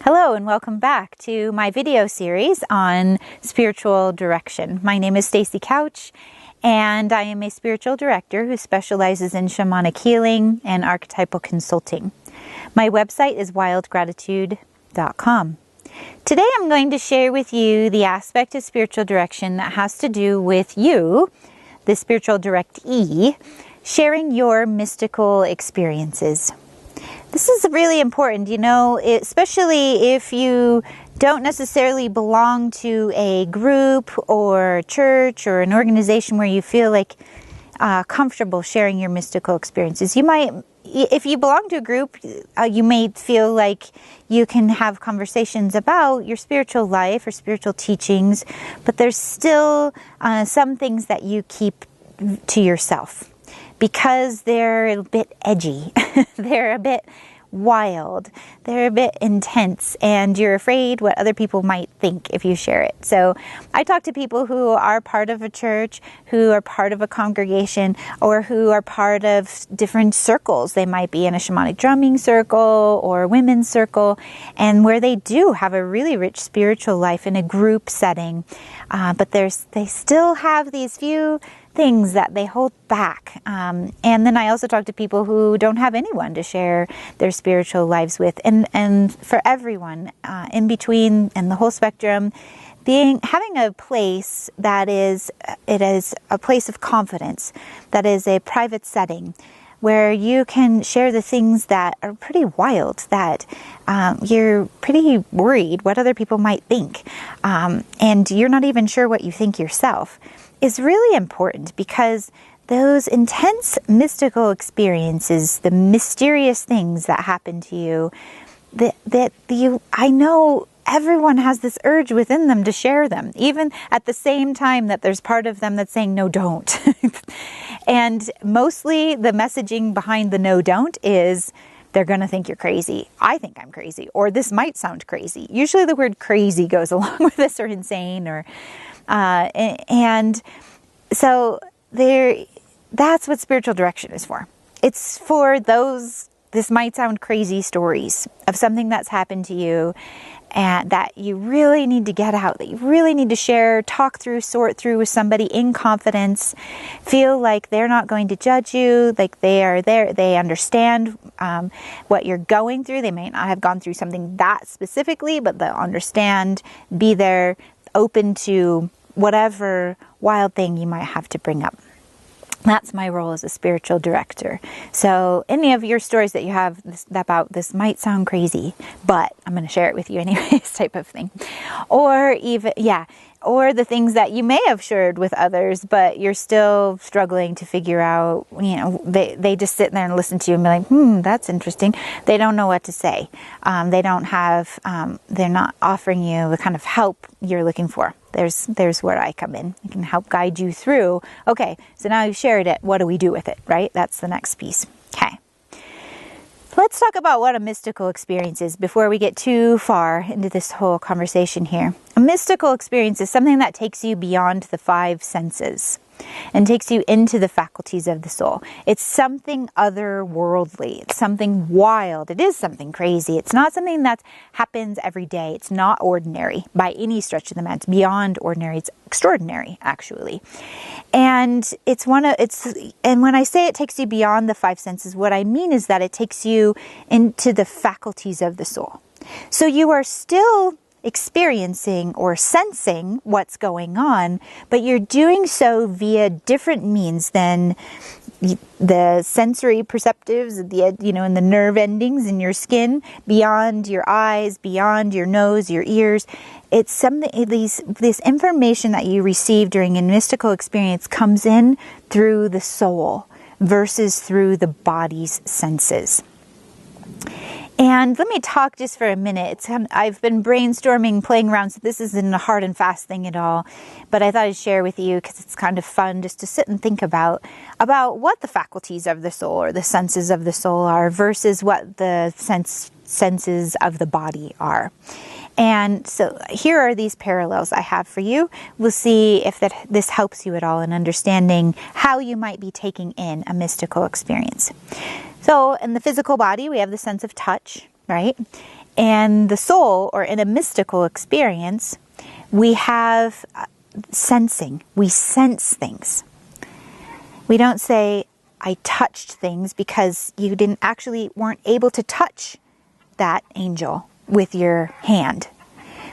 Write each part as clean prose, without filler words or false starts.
Hello and welcome back to my video series on spiritual direction. My name is Stacy Couch and I am a spiritual director who specializes in shamanic healing and archetypal consulting. My website is wildgratitude.com. Today I'm going to share with you the aspect of spiritual direction that has to do with you, the spiritual directee, sharing your mystical experiences. This is really important, especially if you don't necessarily belong to a group or church or an organization where you feel like comfortable sharing your mystical experiences. You might, if you belong to a group, you may feel like you can have conversations about your spiritual life or spiritual teachings, but there's still some things that you keep to yourself because they're a bit edgy. They're a bit wild, they're a bit intense, and you're afraid what other people might think if you share it. So I talk to people who are part of a church, who are part of a congregation, or who are part of different circles. They might be in a shamanic drumming circle or a women's circle, and where they do have a really rich spiritual life in a group setting, but they still have these few things that they hold back. And then I also talk to people who don't have anyone to share their spiritual lives with. And for everyone in between and the whole spectrum, having a place that is a place of confidence, that is a private setting, where you can share the things that are pretty wild, that you're pretty worried what other people might think, and you're not even sure what you think yourself, is really important, because those intense mystical experiences, the mysterious things that happen to you, I know everyone has this urge within them to share them, even at the same time that there's part of them that's saying, no, don't. And mostly the messaging behind the no, don't is they're going to think you're crazy. I think I'm crazy, or this might sound crazy. Usually the word crazy goes along with this, or insane, or and so that's what spiritual direction is for. It's for those, this might sound crazy, stories of something that's happened to you and that you really need to get out, that you really need to share, talk through, sort through with somebody in confidence, feel like they're not going to judge you, like they are there, they understand what you're going through. They may not have gone through something that specifically, but they'll understand, be there, open to whatever wild thing you might have to bring up. That's my role as a spiritual director. So any of your stories that you have about this might sound crazy, but I'm going to share it with you anyways, type of thing. Or even, or the things that you may have shared with others, but you're still struggling to figure out, they just sit there and listen to you and be like, that's interesting. They don't know what to say. They don't have, they're not offering you the kind of help you're looking for. There's where I come in. I can help guide you through, okay, so now you've shared it, what do we do with it, right? That's the next piece. Okay. Let's talk about what a mystical experience is before we get too far into this whole conversation here. A mystical experience is something that takes you beyond the five senses and takes you into the faculties of the soul. It's something otherworldly. It's something wild. It is something crazy. It's not something that happens every day. It's not ordinary by any stretch of the imagination. It's beyond ordinary. It's extraordinary, actually. And and when I say it takes you beyond the five senses, what I mean is that it takes you into the faculties of the soul. So you are still experiencing or sensing what's going on, but you're doing so via different means than the sensory perceptives, in the nerve endings in your skin, beyond your eyes, beyond your nose, your ears. It's something, this information that you receive during a mystical experience comes in through the soul versus through the body's senses. And let me talk just for a minute. I've been brainstorming, playing around, so this isn't a hard and fast thing at all, but I thought I'd share with you because it's kind of fun just to sit and think about what the faculties of the soul or the senses of the soul are versus what the senses of the body are. And so here are these parallels I have for you. We'll see if this helps you at all in understanding how you might be taking in a mystical experience. So in the physical body, we have the sense of touch, right? And the soul, or in a mystical experience, we have sensing. We sense things. We don't say, I touched things, because you weren't able to touch that angel with your hand.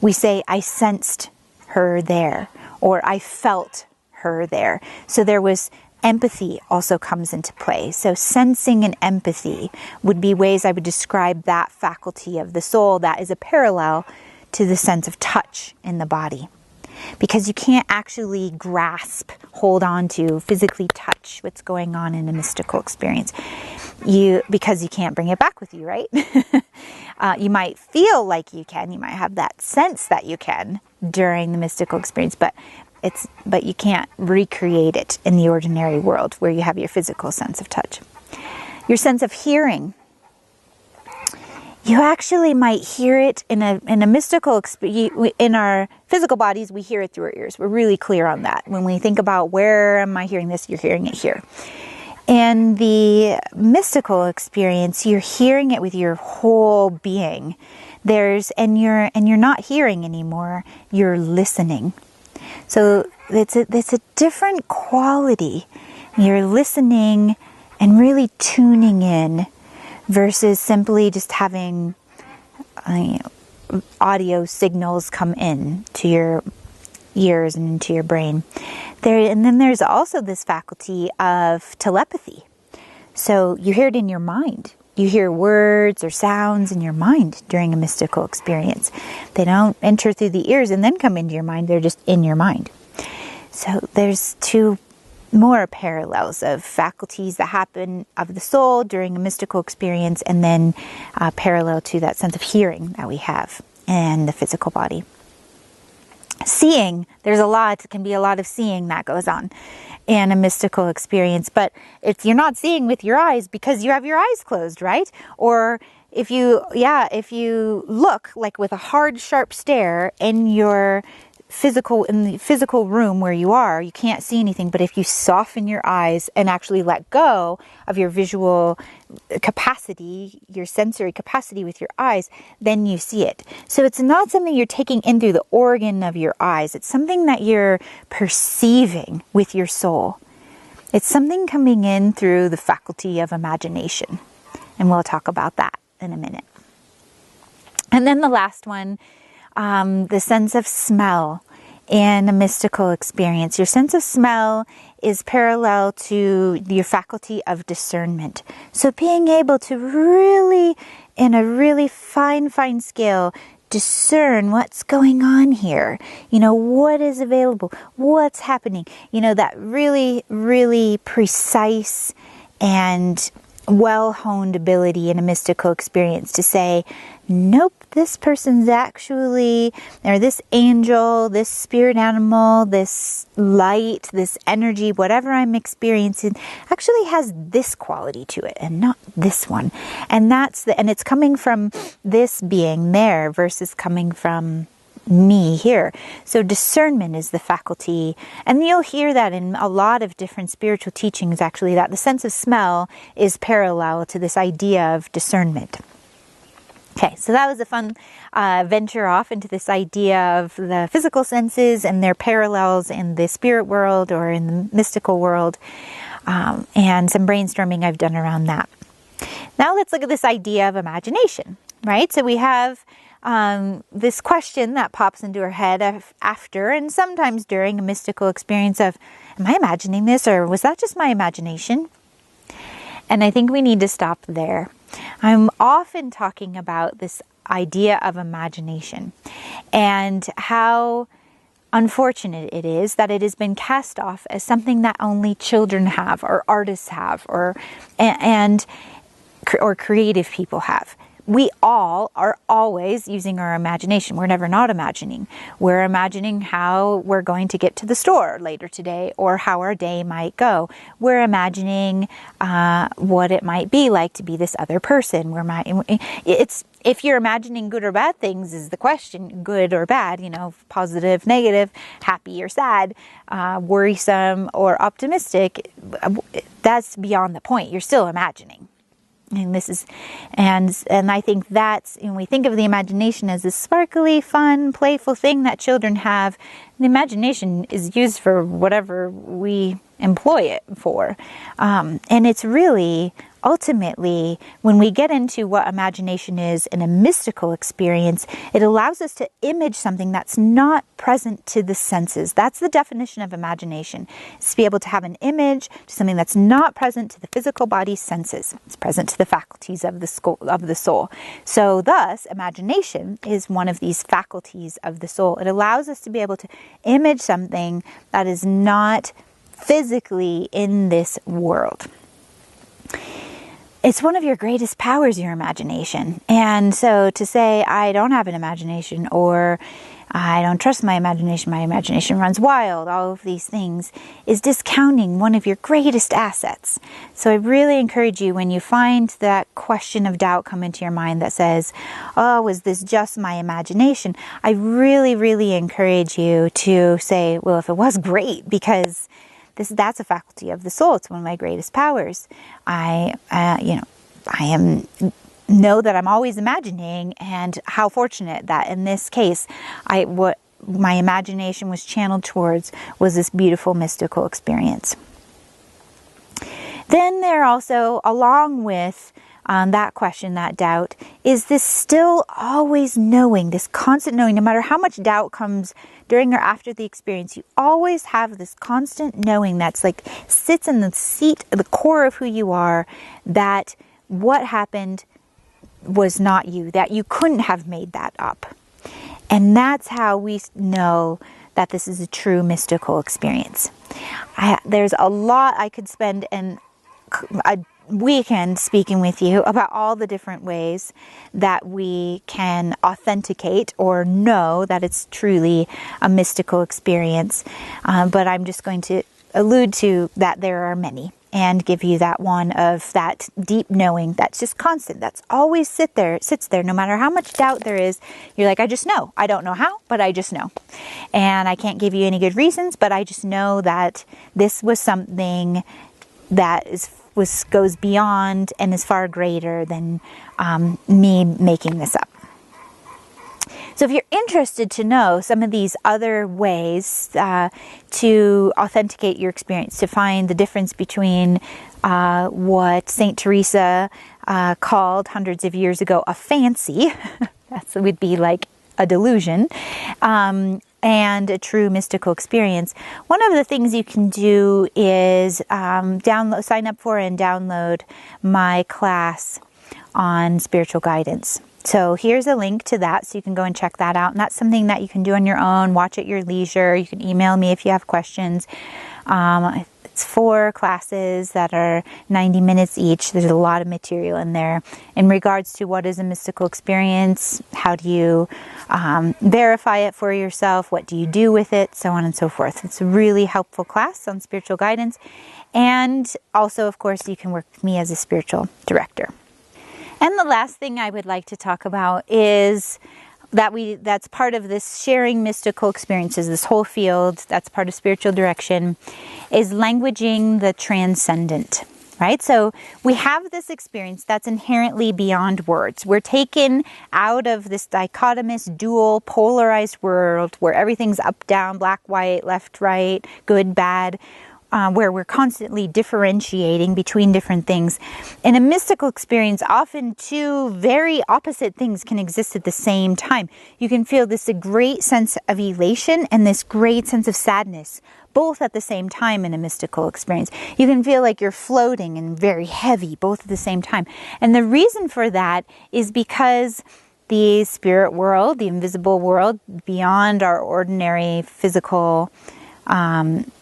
We say, I sensed her there, or I felt her there. So there was empathy also comes into play. So sensing and empathy would be ways I would describe that faculty of the soul that is a parallel to the sense of touch in the body. Because you can't actually grasp, hold on to, physically touch what's going on in a mystical experience. Because you can't bring it back with you, right? You might feel like you can. You might have that sense that you can during the mystical experience, but you can't recreate it in the ordinary world where you have your physical sense of touch. Your sense of hearing. You actually might hear it in a mystical experience. In our physical bodies, we hear it through our ears. We're really clear on that. When we think about where am I hearing this, you're hearing it here. In the mystical experience, you're hearing it with your whole being. And you're not hearing anymore. You're listening. So it's a different quality. You're listening and really tuning in, versus simply just having audio signals come in to your ears and into your brain. And then there's also this faculty of telepathy. So you hear it in your mind. You hear words or sounds in your mind during a mystical experience. They don't enter through the ears and then come into your mind. They're just in your mind. So there's two more parallels of faculties that happen of the soul during a mystical experience, and then parallel to that sense of hearing that we have in the physical body. Seeing, can be a lot of seeing that goes on in a mystical experience, but you're not seeing with your eyes because you have your eyes closed, right? Or if you look like with a hard, sharp stare in the physical room where you can't see anything. But if you soften your eyes and actually let go of your visual capacity, your sensory capacity with your eyes, then you see it. So it's not something you're taking in through the organ of your eyes. It's something that you're perceiving with your soul. It's something coming in through the faculty of imagination. And we'll talk about that in a minute. And then the last one, the sense of smell in a mystical experience. Your sense of smell is parallel to your faculty of discernment. So being able to really, in a really fine scale, discern what's going on here. What is available, what's happening. That really, really precise and well-honed ability in a mystical experience to say, nope, this person's actually, or this angel, this spirit animal, this light, this energy, whatever I'm experiencing, actually has this quality to it and not this one. And it's coming from this being there versus coming from me here. So discernment is the faculty, and you'll hear that in a lot of different spiritual teachings actually, that the sense of smell is parallel to this idea of discernment. Okay, so that was a fun venture off into this idea of the physical senses and their parallels in the spirit world or in the mystical world, and some brainstorming I've done around that. Now let's look at this idea of imagination, right? So we have this question that pops into our head after and sometimes during a mystical experience of, am I imagining this, or was that just my imagination? And I think we need to stop there. I'm often talking about this idea of imagination and how unfortunate it is that it has been cast off as something that only children have, or artists have, or creative people have. We all are always using our imagination. We're never not imagining. We're imagining how we're going to get to the store later today, or how our day might go. We're imagining what it might be like to be this other person. If you're imagining good or bad things is the question, good or bad, positive, negative, happy or sad, worrisome or optimistic, that's beyond the point. You're still imagining. And and I think that's, when we think of the imagination as a sparkly, fun, playful thing that children have, the imagination is used for whatever we employ it for. And it's really, ultimately, when we get into what imagination is in a mystical experience, it allows us to image something that's not present to the senses. That's the definition of imagination. It's to be able to have an image to something that's not present to the physical body's senses. It's present to the faculties of the soul. So thus, imagination is one of these faculties of the soul. It allows us to be able to image something that is not physically in this world. It's one of your greatest powers, your imagination. And so to say, I don't have an imagination, or I don't trust my imagination runs wild, all of these things, is discounting one of your greatest assets. So I really encourage you, when you find that question of doubt come into your mind that says, oh, is this just my imagination? I really, really encourage you to say, well, if it was, great, because that's a faculty of the soul. It's one of my greatest powers. I know that I'm always imagining, and how fortunate that in this case, what my imagination was channeled towards was this beautiful mystical experience. Then there also, along with that question, that doubt, is this still always knowing, this constant knowing. No matter how much doubt comes during or after the experience, you always have this constant knowing that's like sits in the seat, the core of who you are, that what happened was not you, that you couldn't have made that up. And that's how we know that this is a true mystical experience. There's a lot I could spend a weekend speaking with you about all the different ways that we can authenticate or know that it's truly a mystical experience. But I'm just going to allude to that there are many, and give you that one of that deep knowing that's just constant, that's always sits there, no matter how much doubt there is. You're like, I just know. I don't know how, but I just know. And I can't give you any good reasons, but I just know that this was something that goes beyond and is far greater than me making this up. So if you're interested to know some of these other ways to authenticate your experience, to find the difference between what Saint Teresa called hundreds of years ago a fancy, that would be like a delusion, and a true mystical experience, one of the things you can do is sign up for and download my class on spiritual guidance. So here's a link to that, so you can go and check that out. And that's something that you can do on your own, watch at your leisure. You can email me if you have questions. It's 4 classes that are 90 minutes each. There's a lot of material in there in regards to what is a mystical experience, how do you verify it for yourself, what do you do with it, so on and so forth. It's a really helpful class on spiritual guidance. And also, of course, you can work with me as a spiritual director. And the last thing I would like to talk about is that's part of this sharing mystical experiences, this whole field that's part of spiritual direction, is languaging the transcendent, right? So we have this experience that's inherently beyond words. We're taken out of this dichotomous, dual, polarized world where everything's up, down, black, white, left, right, good, bad, where we're constantly differentiating between different things. In a mystical experience, often two very opposite things can exist at the same time. You can feel this great sense of elation and this great sense of sadness, both at the same time in a mystical experience. You can feel like you're floating and very heavy, both at the same time. And the reason for that is because the spirit world, the invisible world, beyond our ordinary physical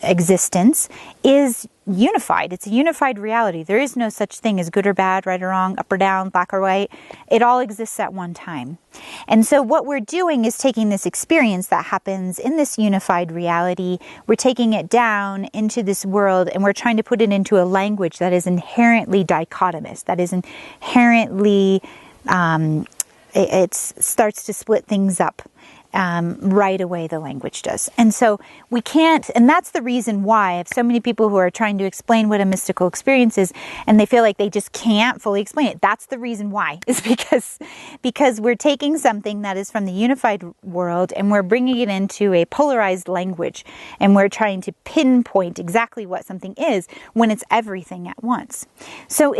existence, is unified. It's a unified reality. There is no such thing as good or bad, right or wrong, up or down, black or white. It all exists at one time. And so what we're doing is taking this experience that happens in this unified reality, we're taking it down into this world, and we're trying to put it into a language that is inherently dichotomous, that is inherently it starts to split things up right away, the language does. And so we can't, and that's the reason why I have so many people who are trying to explain what a mystical experience is, and they feel like they just can't fully explain it. That's the reason why, is because we're taking something that is from the unified world and we're bringing it into a polarized language, and we're trying to pinpoint exactly what something is when it's everything at once. So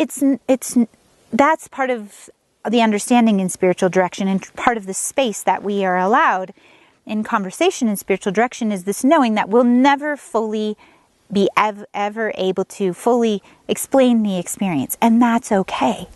that's part of the understanding in spiritual direction, and part of the space that we are allowed in conversation in spiritual direction is this knowing that we'll never fully be ever able to fully explain the experience, and that's okay.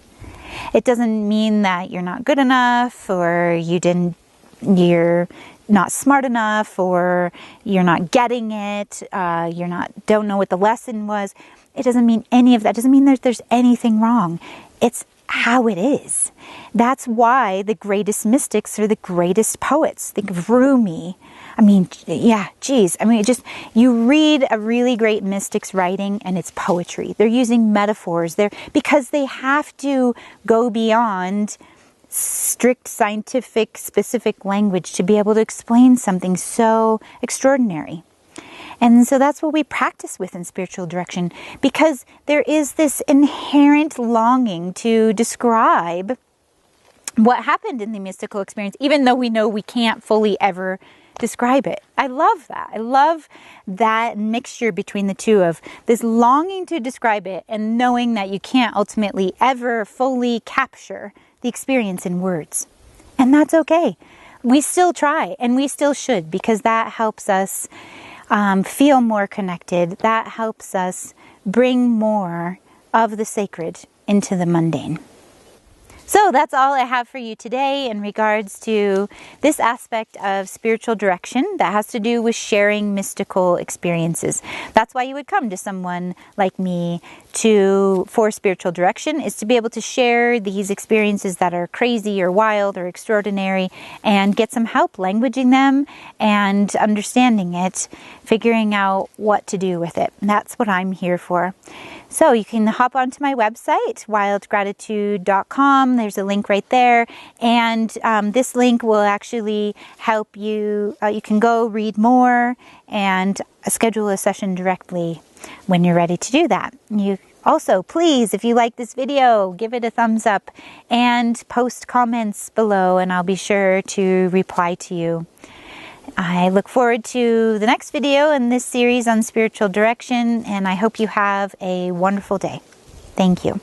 It doesn't mean that you're not good enough, or you're not smart enough, or you're not getting it, don't know what the lesson was. It doesn't mean any of that. It doesn't mean that there's anything wrong. It's how it is. That's why the greatest mystics are the greatest poets. Think of Rumi. I mean, yeah, geez. I mean, you read a really great mystic's writing and it's poetry. They're using metaphors because they have to go beyond strict scientific specific language to be able to explain something so extraordinary. And so that's what we practice with in spiritual direction, because there is this inherent longing to describe what happened in the mystical experience, even though we know we can't fully ever describe it. I love that. I love that mixture between the two, of this longing to describe it and knowing that you can't ultimately ever fully capture the experience in words. And that's okay. We still try, and we still should, because that helps us feel more connected. That helps us bring more of the sacred into the mundane. So that's all I have for you today in regards to this aspect of spiritual direction that has to do with sharing mystical experiences. That's why you would come to someone like me for spiritual direction, is to be able to share these experiences that are crazy or wild or extraordinary, and get some help languaging them and understanding it, figuring out what to do with it. And that's what I'm here for. So you can hop onto my website, wildgratitude.com. There's a link right there. And this link will actually help you. You can go read more and schedule a session directly when you're ready to do that. You also, please, if you like this video, give it a thumbs up and post comments below, and I'll be sure to reply to you. I look forward to the next video in this series on spiritual direction, and I hope you have a wonderful day. Thank you.